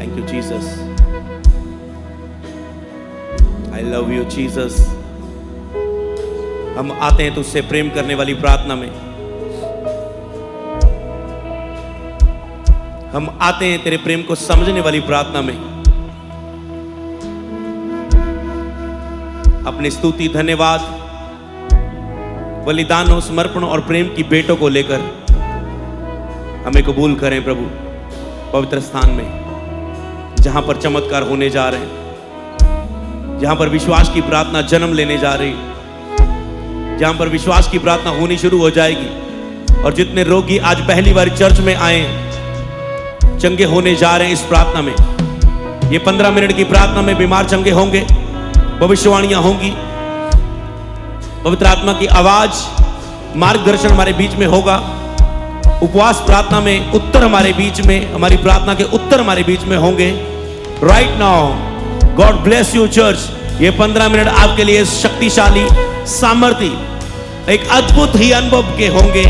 Thank you Jesus, I love you Jesus. हम आते हैं तुझसे प्रेम करने वाली प्रार्थना में, हम आते हैं तेरे प्रेम को समझने वाली प्रार्थना में। अपनी स्तुति, धन्यवाद, बलिदानों, समर्पण और प्रेम की भेंटों को लेकर हमें कबूल करें प्रभु। पवित्र स्थान में जहां पर चमत्कार होने जा रहे हैं, जहां पर विश्वास की प्रार्थना जन्म लेने जा रही है, जहां पर विश्वास की प्रार्थना होनी शुरू हो जाएगी, और जितने रोगी आज पहली बार चर्च में आए हैं, चंगे होने जा रहे हैं इस प्रार्थना में। ये 15 मिनट की प्रार्थना में बीमार चंगे होंगे, भविष्यवाणियां होंगी, पवित्र आत्मा की आवाज, मार्गदर्शन हमारे बीच में होगा। उपवास प्रार्थना में उत्तर हमारे बीच में, हमारी प्रार्थना के उत्तर हमारे बीच में होंगे। Right now God bless you church. ये 15 मिनट आपके लिए शक्तिशाली, सामर्थ्य, एक अद्भुत ही अनुभव के होंगे।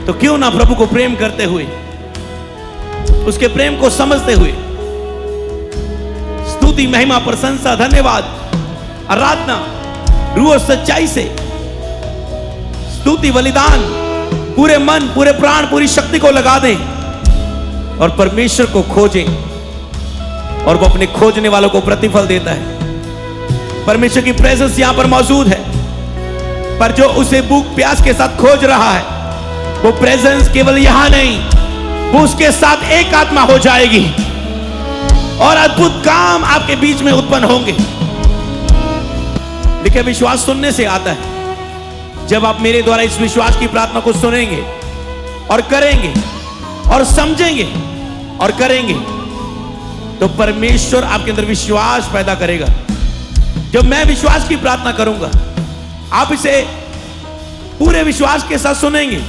तो क्यों ना प्रभु को प्रेम करते हुए, उसके प्रेम को समझते हुए, स्तुति, महिमा, प्रशंसा, धन्यवाद, आराधना, रूह और सच्चाई से स्तुति, बलिदान, पूरे मन, पूरे प्राण, पूरी शक्ति को लगा दें और परमेश्वर को खोजें, और वो अपने खोजने वालों को प्रतिफल देता है। परमेश्वर की प्रेजेंस यहां पर मौजूद है, पर जो उसे भूख प्यास के साथ खोज रहा है, वो प्रेजेंस केवल यहां नहीं, वो उसके साथ एक आत्मा हो जाएगी और अद्भुत काम आपके बीच में उत्पन्न होंगे। देखिए, विश्वास सुनने से आता है। जब आप मेरे द्वारा इस विश्वास की प्रार्थना को सुनेंगे और करेंगे और समझेंगे और करेंगे, तो परमेश्वर आपके अंदर विश्वास पैदा करेगा। जब मैं विश्वास की प्रार्थना करूंगा, आप इसे पूरे विश्वास के साथ सुनेंगे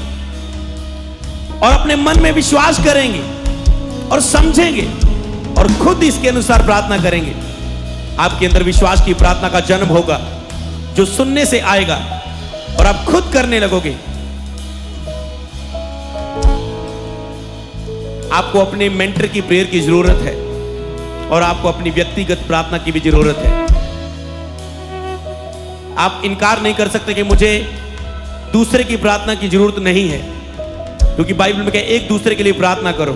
और अपने मन में विश्वास करेंगे और समझेंगे और खुद इसके अनुसार प्रार्थना करेंगे। आपके अंदर विश्वास की प्रार्थना का जन्म होगा, जो सुनने से आएगा और आप खुद करने लगोगे। आपको अपने मेंटर की प्रेयर की जरूरत है और आपको अपनी व्यक्तिगत प्रार्थना की भी जरूरत है। आप इनकार नहीं कर सकते कि मुझे दूसरे की प्रार्थना की जरूरत नहीं है, क्योंकि बाइबल में कहे एक दूसरे के लिए प्रार्थना करो।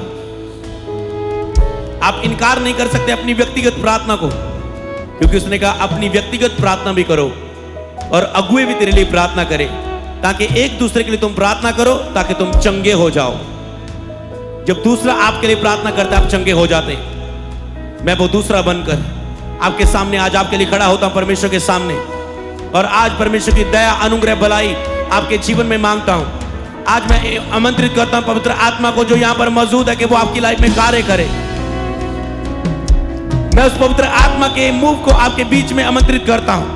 आप इनकार नहीं कर सकते अपनी व्यक्तिगत प्रार्थना को, क्योंकि उसने कहा अपनी व्यक्तिगत प्रार्थना भी करो और अगुए भी तेरे लिए प्रार्थना करें, ताकि एक दूसरे के लिए तुम प्रार्थना करो, ताकि तुम चंगे हो जाओ। जब दूसरा आपके लिए प्रार्थना करता है, आप चंगे हो जाते हैं। मैं वो दूसरा बनकर आपके सामने आज आपके लिए खड़ा होता हूं, परमेश्वर के सामने, और आज परमेश्वर की दया, अनुग्रह, भलाई आपके जीवन में मांगता हूं। आज मैं आमंत्रित करता हूं पवित्र आत्मा को, जो यहां पर मौजूद है, कि वो आपकी लाइफ में कार्य करे। मैं उस पवित्र आत्मा के मूव को आपके बीच में आमंत्रित करता हूं,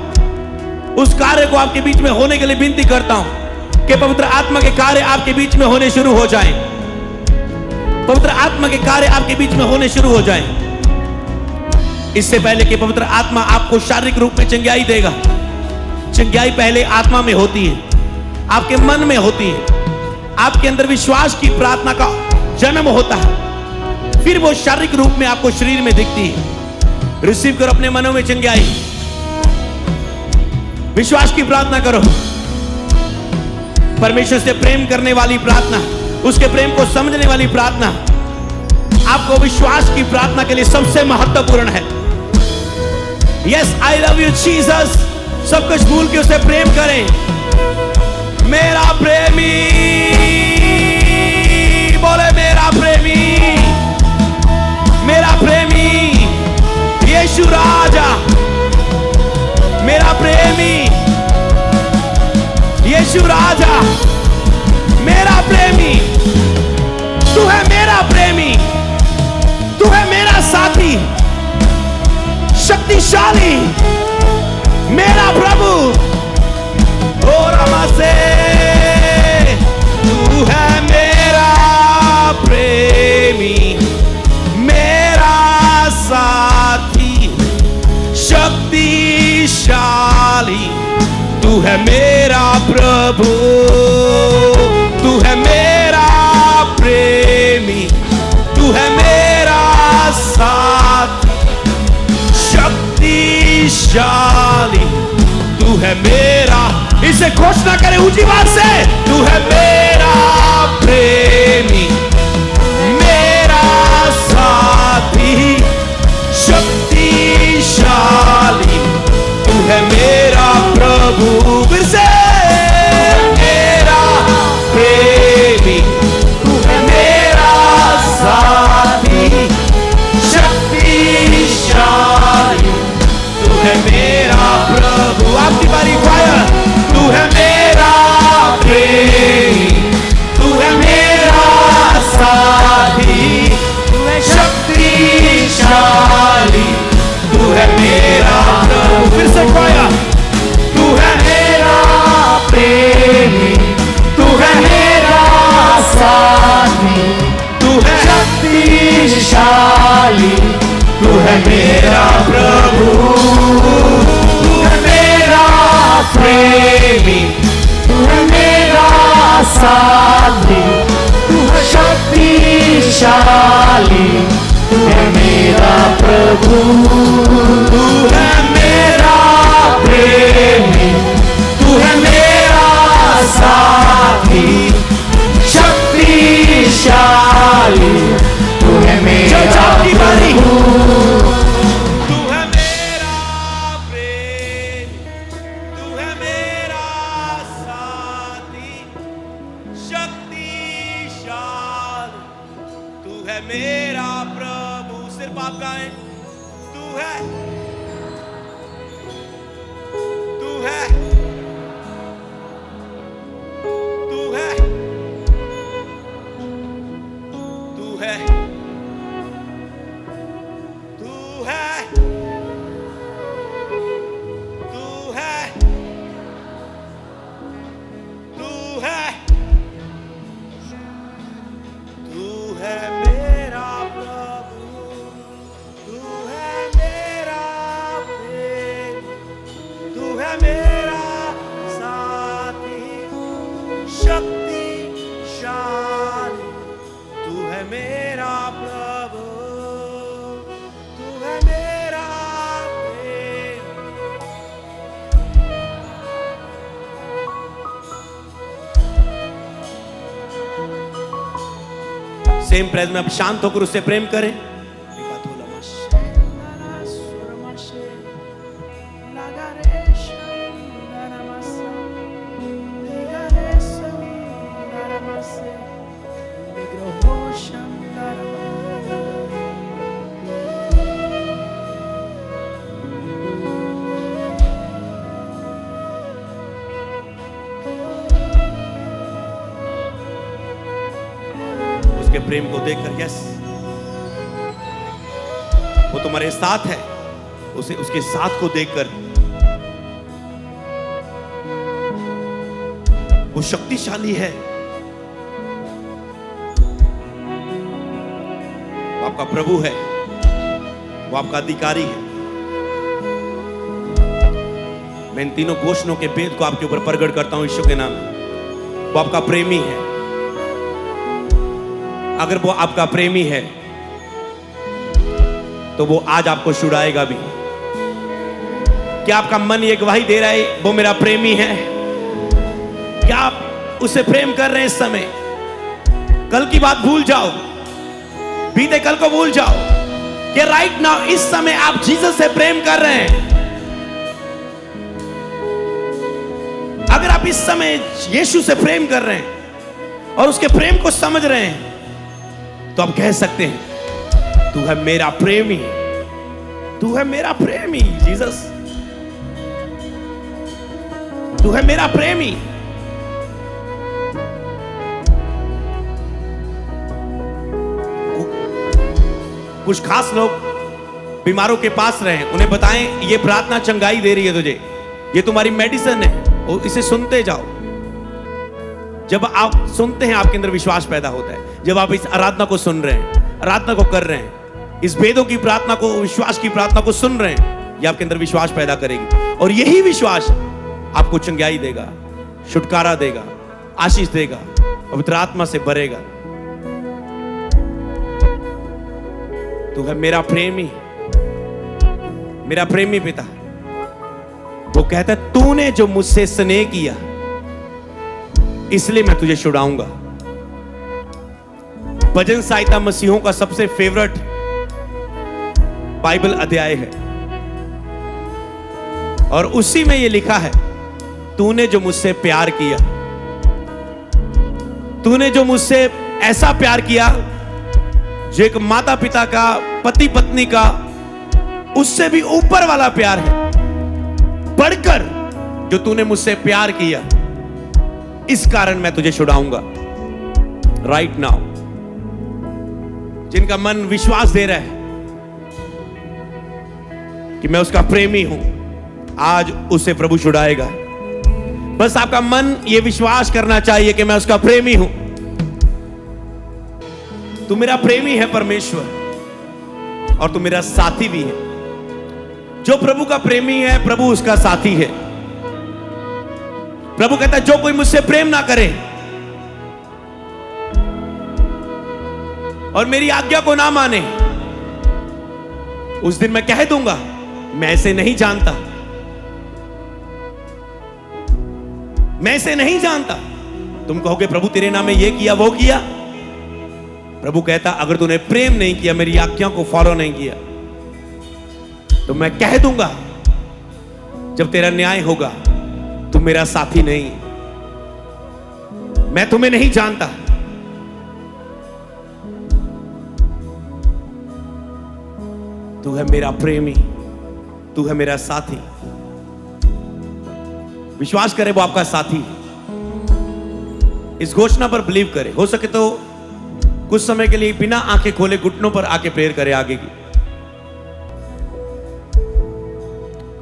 उस कार्य को आपके बीच में होने के लिए विनती करता हूं कि पवित्र आत्मा के कार्य आपके बीच में होने शुरू हो जाएं। पवित्र आत्मा के कार्य आपके बीच में होने शुरू हो जाएं। इससे पहले कि पवित्र आत्मा आपको शारीरिक रूप में चंगाई देगा, चंगाई पहले आत्मा में होती है, आपके मन में होती है। आपके अंदर विश्वास की प्रार्थना का जन्म होता है, फिर वो शारीरिक रूप में आपको शरीर में दिखती है। रिसीव करो अपने मनों में चंगाई। विश्वास की प्रार्थना करो, परमेश्वर से प्रेम करने वाली प्रार्थना, उसके प्रेम को समझने वाली प्रार्थना आपको विश्वास की प्रार्थना के लिए सबसे महत्वपूर्ण है। Yes, I love you Jesus. सब कुछ भूल के उसे प्रेम करें। मेरा प्रेमी, बोले मेरा प्रेमी, मेरा प्रेमी यीशु राजा, मेरा प्रेमी यीशु राजा, मेरा प्रेमी, तू है मेरा प्रेमी, तू है मेरा साथी, शक्तिशाली, मेरा प्रभु। ओ रमासे, तू है मेरा प्रेमी, मेरा साथी, शक्तिशाली, तू है मेरा प्रभु, तू है मेरा प्रेमी, तू है शक्तिशाली, तू है मेरा, इसे घोषणा करे ऊंची आवाज से, तू है मेरा प्रेमी, मेरा साथी, शक्तिशाली, तू है मेरा प्रभु। फिर से, मेरा प्रेमी, तू है मेरा साथी, शक्तिशाली, तू है मेरा प्रभु। आपकी बारी क्वायर, तू है मेरा प्रेमी, तू है मेरा साथी, तू है शक्तिशाली, तू है मेरा प्रभु। फिर से क्वायर, तू है मेरा प्रेमी, तू है मेरा साथी, तू है शक्तिशाली, तू है मेरा प्रभु। तू है मेरा प्रेमी, तू है मेरा साथी, तू है शक्तिशाली, तू है मेरा प्रभु। तू है मेरा प्रेमी, तू है मेरा साथी, शक्तिशाली, तू है मेरा प्रभु। तू है मेरा प्रेमी, तू है मेरा साथी, शक्तिशाली, तू है मेरा प्रभु। सिर्फ आप गाएं, तू है, तू है, तू है, तू है, तू है, तू है, तू है, तू है मेरा प्रभु, तू है मेरा प्रेमी, तू है मेरा साथी, शक्तिशाली, तू है मेरा प्रभु, तू है मेरा प्रेमी। सेम प्रेज में अब शांत होकर उससे प्रेम करें। उसके प्रेम को देखकर, यस, वो तुम्हारे साथ है, उसे उसके साथ को देखकर वो शक्तिशाली है, वो आपका प्रभु है, वो आपका अधिकारी है। मैं इन तीनों घोषणों के भेद को आपके ऊपर प्रकट करता हूं यीशु के नाम में। वो आपका प्रेमी है। अगर वो आपका प्रेमी है तो वो आज आपको छुड़ाएगा भी। क्या आपका मन ये गवाही दे रहा है वो मेरा प्रेमी है? क्या आप उसे प्रेम कर रहे हैं इस समय? कल की बात भूल जाओ, बीते कल को भूल जाओ कि राइट नाउ इस समय आप जीसस से प्रेम कर रहे हैं। अगर आप इस समय यीशु से प्रेम कर रहे हैं और उसके प्रेम को समझ रहे हैं तो आप कह सकते हैं तू है मेरा प्रेमी, तू है मेरा प्रेमी जीसस, तू है मेरा प्रेमी। कुछ खास लोग बीमारों के पास रहे, उन्हें बताएं ये प्रार्थना चंगाई दे रही है तुझे, ये तुम्हारी मेडिसिन है, और इसे सुनते जाओ। जब आप सुनते हैं आपके अंदर विश्वास पैदा होता है। जब आप इस आराधना को सुन रहे हैं, आराधना को कर रहे हैं, इस वेदों की प्रार्थना को, विश्वास की प्रार्थना को सुन रहे हैं, ये आपके अंदर विश्वास पैदा करेगी और यही विश्वास आपको चंगाई देगा, छुटकारा देगा, आशीष देगा, पवित्र आत्मा से भरेगा। तू है मेरा प्रेमी, मेरा प्रेमी पिता, कहता है तूने जो मुझसे स्नेह किया इसलिए मैं तुझे छुड़ाऊंगा। भजन संहिता मसीहों का सबसे फेवरेट बाइबल अध्याय है और उसी में यह लिखा है तूने जो मुझसे प्यार किया, तूने जो मुझसे ऐसा प्यार किया जो एक माता पिता का, पति पत्नी का, उससे भी ऊपर वाला प्यार है, बढ़कर जो तूने मुझसे प्यार किया, इस कारण मैं तुझे छुड़ाऊंगा। राइट नाउ जिनका मन विश्वास दे रहा है कि मैं उसका प्रेमी हूं, आज उसे प्रभु छुड़ाएगा। बस आपका मन यह विश्वास करना चाहिए कि मैं उसका प्रेमी हूं। तू मेरा प्रेमी है परमेश्वर और तू मेरा साथी भी है। जो प्रभु का प्रेमी है प्रभु उसका साथी है। प्रभु कहता है जो कोई मुझसे प्रेम ना करे और मेरी आज्ञा को ना माने, उस दिन मैं कह दूंगा मैं इसे नहीं जानता, मैं इसे नहीं जानता। तुम कहोगे प्रभु तेरे नाम में ये किया वो किया। प्रभु कहता अगर तूने प्रेम नहीं किया, मेरी आज्ञा को फॉलो नहीं किया, तो मैं कह दूंगा जब तेरा न्याय होगा तू मेरा साथी नहीं, मैं तुम्हें नहीं जानता। तू है मेरा प्रेमी, तू है मेरा साथी। विश्वास करे वो आपका साथी। इस घोषणा पर बिलीव करे। हो सके तो कुछ समय के लिए बिना आंखें खोले घुटनों पर आके प्रेयर करे आगे की।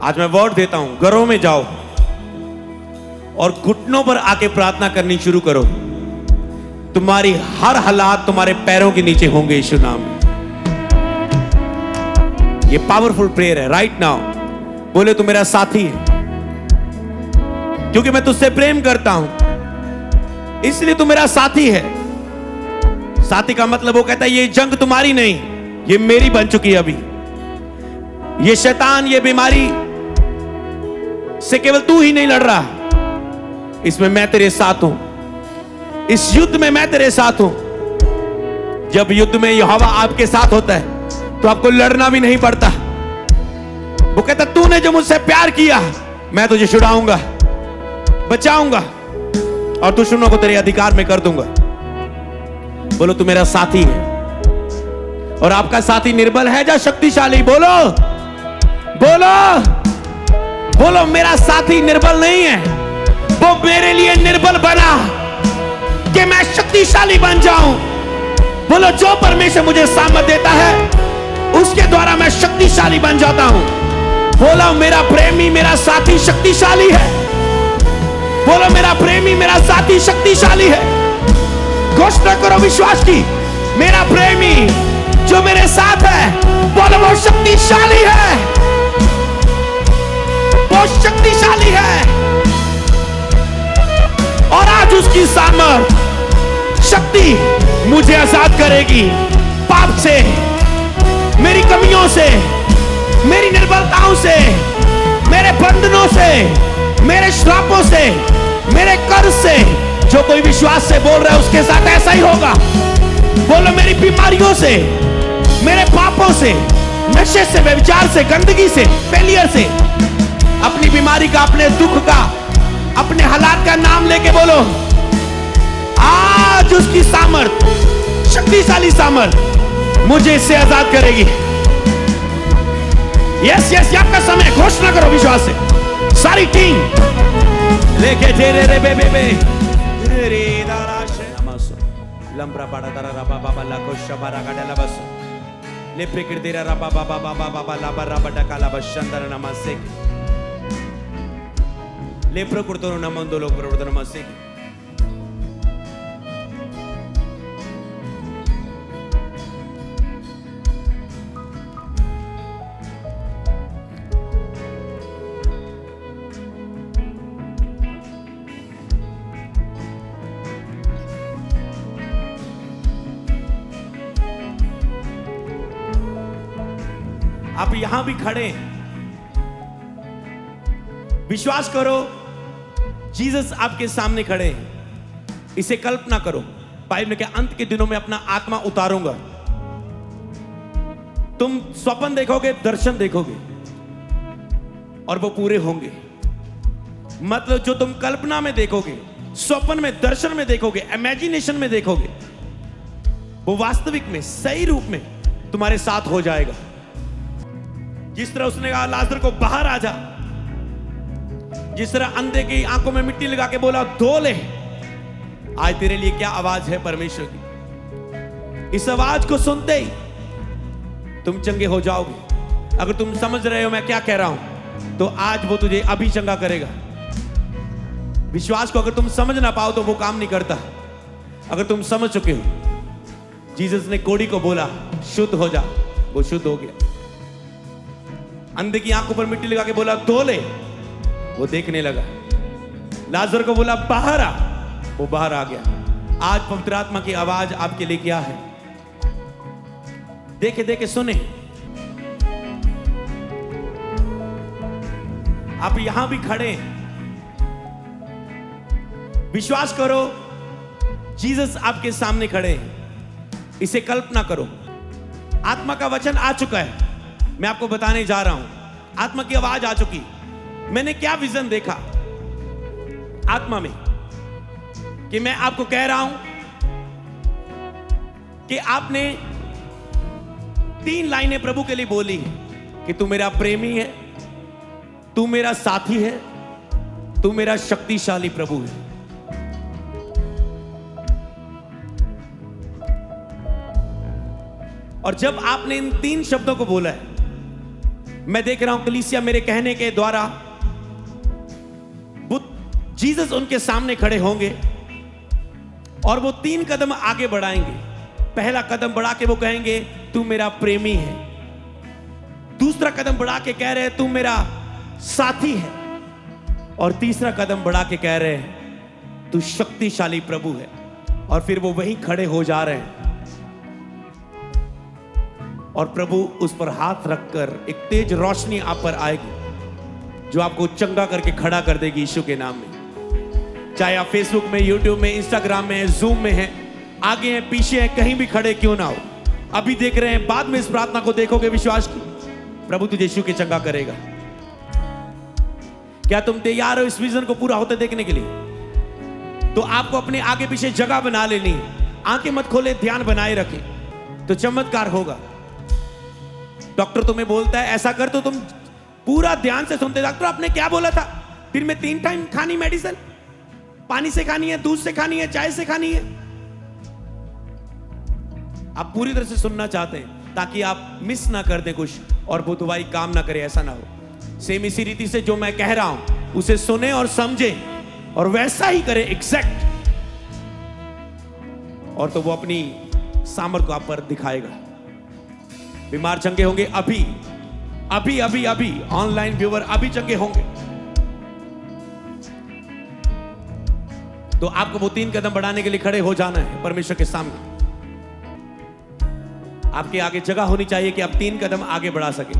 आज मैं वर्ड देता हूं, घरों में जाओ और घुटनों पर आके प्रार्थना करनी शुरू करो। तुम्हारी हर हालात तुम्हारे पैरों के नीचे होंगे यीशु नाम में। ये पावरफुल प्रेयर है। राइट नाउ बोले तू मेरा साथी है क्योंकि मैं तुझसे प्रेम करता हूं, इसलिए तू मेरा साथी है। साथी का मतलब वो कहता है ये जंग तुम्हारी नहीं, ये मेरी बन चुकी है। अभी ये शैतान, ये बीमारी से केवल तू ही नहीं लड़ रहा, इसमें मैं तेरे साथ हूं। इस युद्ध में मैं तेरे साथ हूं। जब युद्ध में यहोवा आपके साथ होता है तो आपको लड़ना भी नहीं पड़ता। वो कहता तूने जो मुझसे प्यार किया मैं तुझे छुड़ाऊंगा, बचाऊंगा और दुश्मनों को तेरे अधिकार में कर दूंगा। बोलो तू मेरा साथी है। और आपका साथी निर्बल है या शक्तिशाली? बोलो बोलो बोलो। मेरा साथी निर्बल नहीं है, वो मेरे लिए निर्बल बना कि मैं शक्तिशाली बन जाऊं। बोलो जो परमेश्वर मुझे सामर्थ देता है उसके द्वारा मैं शक्तिशाली बन जाता हूं। बोलो मेरा प्रेमी, मेरा साथी शक्तिशाली है। बोलो मेरा प्रेमी, मेरा साथी शक्तिशाली है। घोषणा करो विश्वास की, मेरा प्रेमी जो मेरे साथ है, बोलो वो शक्तिशाली है, वो शक्तिशाली है। और आज उसकी सामर्थ, शक्ति मुझे आजाद करेगी पाप से, मेरी कमियों से, मेरी निर्बलताओं से, मेरे बंधनों से, मेरे श्रापों से, मेरे कर्ज से। जो कोई विश्वास से बोल रहा है उसके साथ ऐसा ही होगा। बोलो मेरी बीमारियों से, मेरे पापों से, नशे से, व्यभिचार से, गंदगी से, फेलियर से, अपनी बीमारी का, अपने दुख का, अपने हालात का नाम लेके बोलो आज उसकी सामर्थ, शक्तिशाली सामर्थ मुझे इससे आजाद करेगी। यस यस, आपका समय। घोषणा करो विश्वास से। सारी टीम लेके जेरे रे बे बे बे रे दाराश नमस्ते लंबरा बड़ा दरा रबा बाबा लाखो शबारा गाडला बस ले प्रिकिर देरा रबा बाबा बाबा बाबा लाबा रबा डकाला बशंदर नमस्ते ले प्रकृतो नमंदो लोग प्रवर्तन नमस्ते। आप यहां भी खड़े, विश्वास करो, जीसस आपके सामने खड़े हैं। इसे कल्पना करो, बाइबल में क्या, अंत के दिनों में अपना आत्मा उतारूंगा। तुम स्वप्न देखोगे, दर्शन देखोगे और वो पूरे होंगे। मतलब जो तुम कल्पना में देखोगे, स्वप्न में, दर्शन में देखोगे, इमेजिनेशन में देखोगे, वो वास्तविक में, सही रूप में तुम्हारे साथ हो जाएगा। जिस तरह उसने कहा लाजर को बाहर आ जा, जिस तरह अंधे की आंखों में मिट्टी लगा के बोला धो ले, आज तेरे लिए क्या आवाज है परमेश्वर की। इस आवाज को सुनते ही तुम चंगे हो जाओगे। अगर तुम समझ रहे हो मैं क्या कह रहा हूं, तो आज वो तुझे अभी चंगा करेगा। विश्वास को अगर तुम समझ ना पाओ तो वो काम नहीं करता। अगर तुम समझ चुके हो, जीसस ने कोढ़ी को बोला शुद्ध हो जा, वो शुद्ध हो गया। अंधे की आंखों पर मिट्टी लगा के बोला धो ले, वो देखने लगा। लाजर को बोला बाहर आ, वो बाहर आ गया। आज पवित्र आत्मा की आवाज आपके लिए क्या है? देखे देखे सुने। आप यहां भी खड़े हैं, विश्वास करो, जीसस आपके सामने खड़े हैं। इसे कल्पना करो, आत्मा का वचन आ चुका है। मैं आपको बताने जा रहा हूं, आत्मा की आवाज आ चुकी। मैंने क्या विजन देखा आत्मा में, कि मैं आपको कह रहा हूं कि आपने 3 लाइनें प्रभु के लिए बोली हैं कि तू मेरा प्रेमी है, तू मेरा साथी है, तू मेरा शक्तिशाली प्रभु है। और जब आपने इन 3 शब्दों को बोला है, मैं देख रहा हूं कलीसिया मेरे कहने के द्वारा जीसस उनके सामने खड़े होंगे और वो 3 कदम आगे बढ़ाएंगे। पहला कदम बढ़ा के वो कहेंगे तू मेरा प्रेमी है। दूसरा कदम बढ़ा के कह रहे हैं तू मेरा साथी है। और तीसरा कदम बढ़ा के कह रहे हैं तू शक्तिशाली प्रभु है। और फिर वो वहीं खड़े हो जा रहे हैं और प्रभु उस पर हाथ रखकर एक तेज रोशनी आप पर आएगी जो आपको चंगा करके खड़ा कर देगी यीशु के नाम में। चाहे आप फेसबुक में, यूट्यूब में, इंस्टाग्राम में, जूम में हैं, आगे हैं, पीछे हैं, कहीं भी खड़े क्यों ना हो, अभी देख रहे हैं, बाद में इस प्रार्थना को देखोगे, विश्वास की प्रभु तुझे यीशु के चंगा करेगा। क्या तुम तैयार हो इस विजन को पूरा होते देखने के लिए? तो आपको अपने आगे पीछे जगह बना लेनी, आंखें मत खोले, ध्यान बनाए रखें, तो चमत्कार होगा। डॉक्टर तुम्हें बोलता है ऐसा कर, तो तुम पूरा ध्यान से सुनते। डॉक्टर आपने क्या बोला था? दिन में 3 टाइम खानी मेडिसिन, पानी से खानी है, दूध से खानी है, चाय से खानी है। आप पूरी तरह से सुनना चाहते हैं ताकि आप मिस ना कर दें कुछ और वो दवाई काम ना करे, ऐसा ना हो। सेम इसी रीति से जो मैं कह रहा हूं उसे सुने और समझे और वैसा ही करे एग्जैक्ट, और तो वो अपनी सामर्थ को आप पर दिखाएगा। बीमार चंगे होंगे अभी अभी अभी अभी, ऑनलाइन व्यूअर अभी चंगे होंगे। तो आपको वो 3 कदम बढ़ाने के लिए खड़े हो जाना है परमेश्वर के सामने। आपके आगे जगह होनी चाहिए कि आप 3 कदम आगे बढ़ा सके।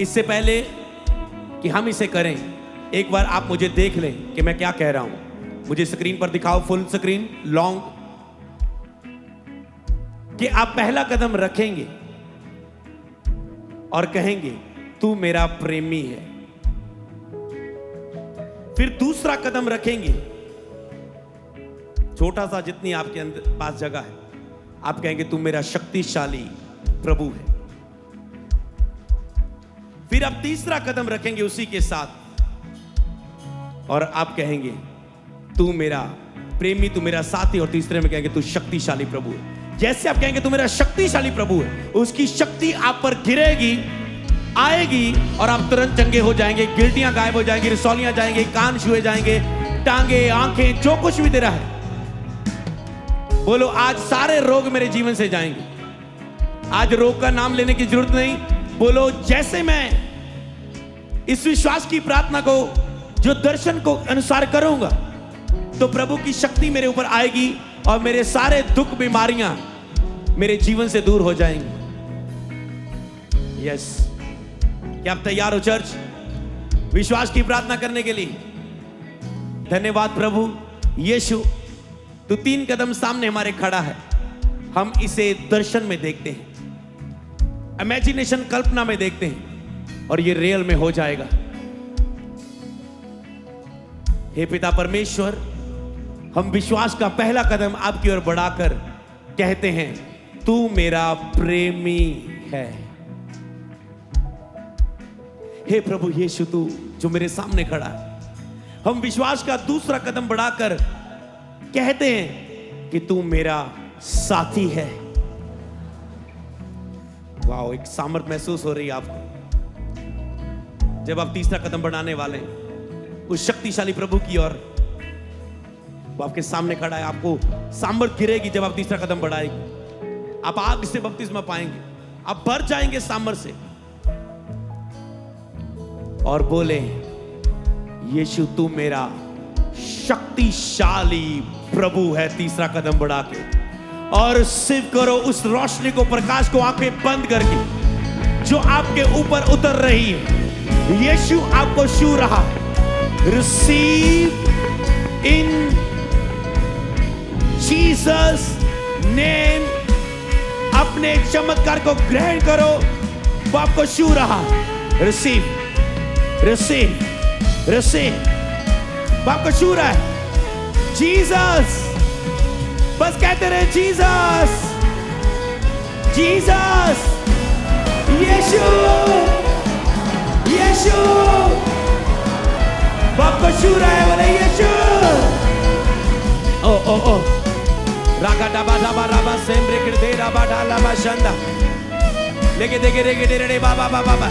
इससे पहले कि हम इसे करें, एक बार आप मुझे देख लें कि मैं क्या कह रहा हूं। मुझे स्क्रीन पर दिखाओ, फुल स्क्रीन, लॉन्ग, कि आप पहला कदम रखेंगे और कहेंगे तू मेरा प्रेमी है। फिर दूसरा कदम रखेंगे, छोटा सा, जितनी आपके अंदर पास जगह है, आप कहेंगे तू मेरा शक्तिशाली प्रभु है। फिर आप तीसरा कदम रखेंगे उसी के साथ और आप कहेंगे तू मेरा प्रेमी, तू मेरा साथी, और तीसरे में कहेंगे तू शक्तिशाली प्रभु है। जैसे आप कहेंगे तू मेरा शक्तिशाली प्रभु है, उसकी शक्ति आप पर गिरेगी, आएगी और आप तुरंत चंगे हो जाएंगे। गिल्टियां गायब हो जाएंगी, रसौलियां जाएंगे, कान छुए जाएंगे, टांगे, आंखें, जो कुछ भी तेरा है, बोलो आज सारे रोग मेरे जीवन से जाएंगे। आज रोग का नाम लेने की जरूरत नहीं। बोलो जैसे मैं इस विश्वास की प्रार्थना को, जो दर्शन को अनुसार करूंगा, तो प्रभु की शक्ति मेरे ऊपर आएगी और मेरे सारे दुख, बीमारियां मेरे जीवन से दूर हो जाएंगी। यस, क्या आप तैयार हो चर्च विश्वास की प्रार्थना करने के लिए? धन्यवाद प्रभु यीशु, तू 3 कदम सामने हमारे खड़ा है। हम इसे दर्शन में देखते हैं, इमेजिनेशन कल्पना में देखते हैं और ये रियल में हो जाएगा। हे पिता परमेश्वर, हम विश्वास का पहला कदम आपकी ओर बढ़ाकर कहते हैं तू मेरा प्रेमी है। हे प्रभु यीशु, तू जो मेरे सामने खड़ा है, हम विश्वास का दूसरा कदम बढ़ाकर कहते हैं कि तू मेरा साथी है। वाह, एक सामर्थ महसूस हो रही है आपको जब आप तीसरा कदम बढ़ाने वाले हैं उस शक्तिशाली प्रभु की ओर। वो आपके सामने खड़ा है, आपको सामर्थ गिरेगी जब आप तीसरा कदम बढ़ाएंगे। आप आग से बपतिस्मा पाएंगे, आप भर जाएंगे सामर्थ से और बोले यीशु तू मेरा शक्तिशाली प्रभु है। तीसरा कदम बढ़ा के और सिर्फ करो उस रोशनी को, प्रकाश को आंखें बंद करके जो आपके ऊपर उतर रही है। यीशु आपको छू रहा है। Receive in Jesus name. अपने चमत्कार को ग्रहण करो, वो आपको छू रहा है। रिसीव रिसीव रिसीव, वो आपको छू रहा है। जीसस, बस कहते रहे जीसस जीसस, यीशु यीशु, वो आपको छू रहा है। बोले यीशु। ओ ओ ओ रागा डाबा डाबा राबा सेम्ब्रे किरदे राबा डाला बा शंदा लेके देखे रेगे डेरे बाबा बाबा बा।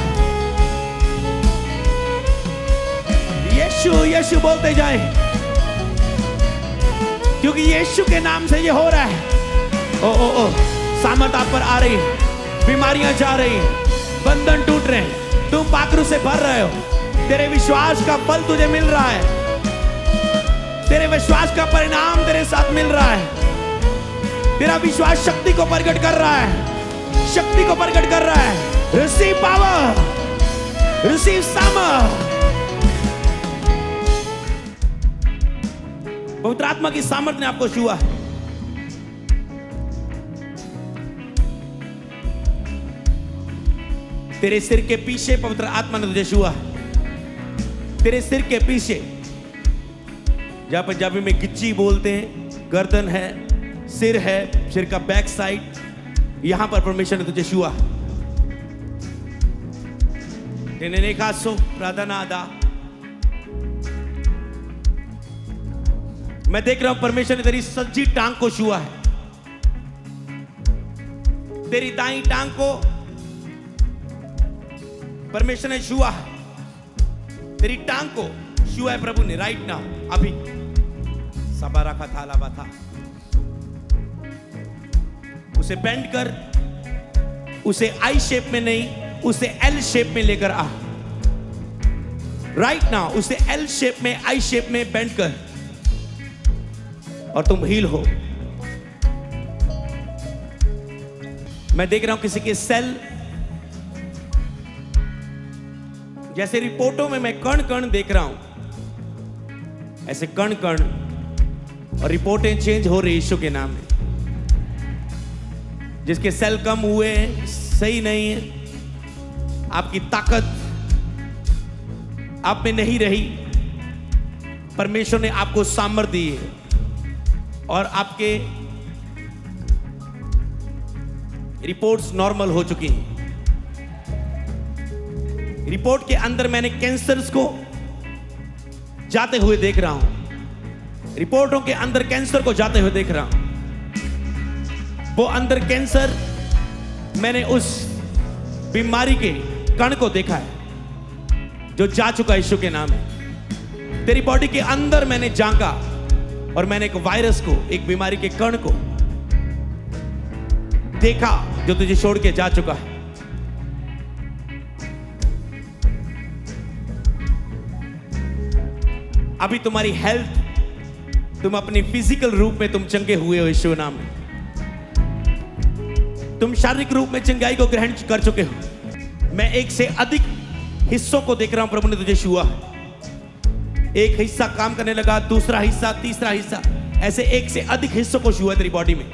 यीशु यीशु बोलते जाए, क्योंकि यीशु के नाम से ये हो रहा है। ओ ओ ओ, सामर्थ आप पर आ रही है, बीमारियां जा रही हैं, बंधन टूट रहे हैं, तुम पाखरू से भर रहे हो। तेरे विश्वास का फल तुझे मिल रहा है, तेरे विश्वास का परिणाम तेरे साथ मिल रहा है। तेरा विश्वास शक्ति को प्रकट कर रहा है, शक्ति को प्रकट कर रहा है। रिसीव पावर, रिसीव सामर्थ। पवित्र आत्मा की सामर्थ ने आपको छुआ है। तेरे सिर के पीछे पवित्र आत्मा ने तुझे छुआ है। तेरे सिर के पीछे, जहां पंजाबी में गिच्ची बोलते हैं, गर्दन है, सिर है, सिर का बैक साइड, यहां पर परमेश्वर ने तुझे छुआ है। तेने खासो प्रार्थना। मैं देख रहा हूं परमेश्वर ने तेरी सज्जी टांग को छुआ है। तेरी दाई टांग को परमेश्वर ने छुआ है। तेरी टांग को छुआ है प्रभु ने राइट नाउ, अभी। सबा रखा था लाबा था, उसे बेंड कर, उसे आई शेप में नहीं, उसे एल शेप में लेकर आ। राइट नाउ उसे एल शेप में, आई शेप में बेंड कर और तुम हील हो। मैं देख रहा हूं किसी के सेल, जैसे रिपोर्टों में मैं कण कण देख रहा हूं, ऐसे कण कण और रिपोर्टें चेंज हो रही यीशु के नाम में। जिसके सेल कम हुए, सही नहीं है, आपकी ताकत आप में नहीं रही, परमेश्वर ने आपको सामर्थ दी है और आपके रिपोर्ट्स नॉर्मल हो चुकी हैं। रिपोर्ट के अंदर मैंने कैंसर्स को जाते हुए देख रहा हूं। रिपोर्टों के अंदर कैंसर को जाते हुए देख रहा हूं। वो अंदर कैंसर, मैंने उस बीमारी के कण को देखा है जो जा चुका है यीशु के नाम में। तेरी बॉडी के अंदर मैंने झांका और मैंने एक वायरस को, एक बीमारी के कण को देखा जो तुझे छोड़ के जा चुका है। अभी तुम्हारी हेल्थ, तुम अपनी फिजिकल रूप में तुम चंगे हुए हो यीशु नाम में। तुम शारीरिक रूप में चंगाई को ग्रहण कर चुके हो। मैं एक से अधिक हिस्सों को देख रहा हूं प्रभु ने तुझे छुआ है। एक हिस्सा काम करने लगा, दूसरा हिस्सा, तीसरा हिस्सा, ऐसे एक से अधिक हिस्सों को छुआ तेरी बॉडी में।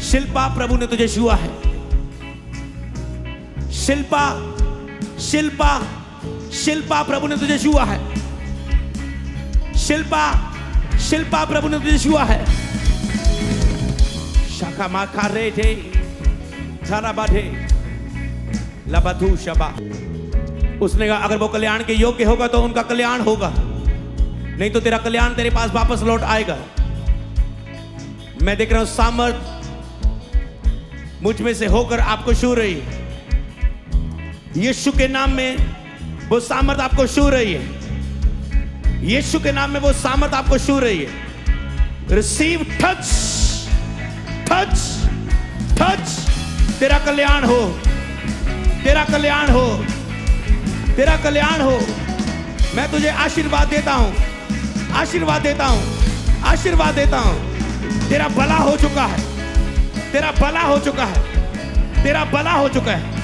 शिल्पा, प्रभु ने तुझे छुआ है। शिल्पा, शिल्पा, शिल्पा, प्रभु ने तुझे छुआ है। शिल्पा, शिल्पा, प्रभु ने तुझे छुआ है। शाखा माखा रे थे थारा बाधे लबधू शबा। उसने कहा अगर वो कल्याण के योग्य होगा तो उनका कल्याण होगा, नहीं तो तेरा कल्याण तेरे पास वापस लौट आएगा। मैं देख रहा हूं सामर्थ मुझ में से होकर आपको छू रही है। यीशु के नाम में वो सामर्थ आपको छू रही है। यीशु के नाम में वो सामर्थ आपको छू रही है। Receive, touch, touch, touch. तेरा कल्याण हो, तेरा कल्याण हो, तेरा कल्याण हो। मैं तुझे आशीर्वाद देता हूं, आशीर्वाद देता हूं, आशीर्वाद देता हूं। तेरा भला हो चुका है, तेरा भला हो चुका है, तेरा भला हो चुका है।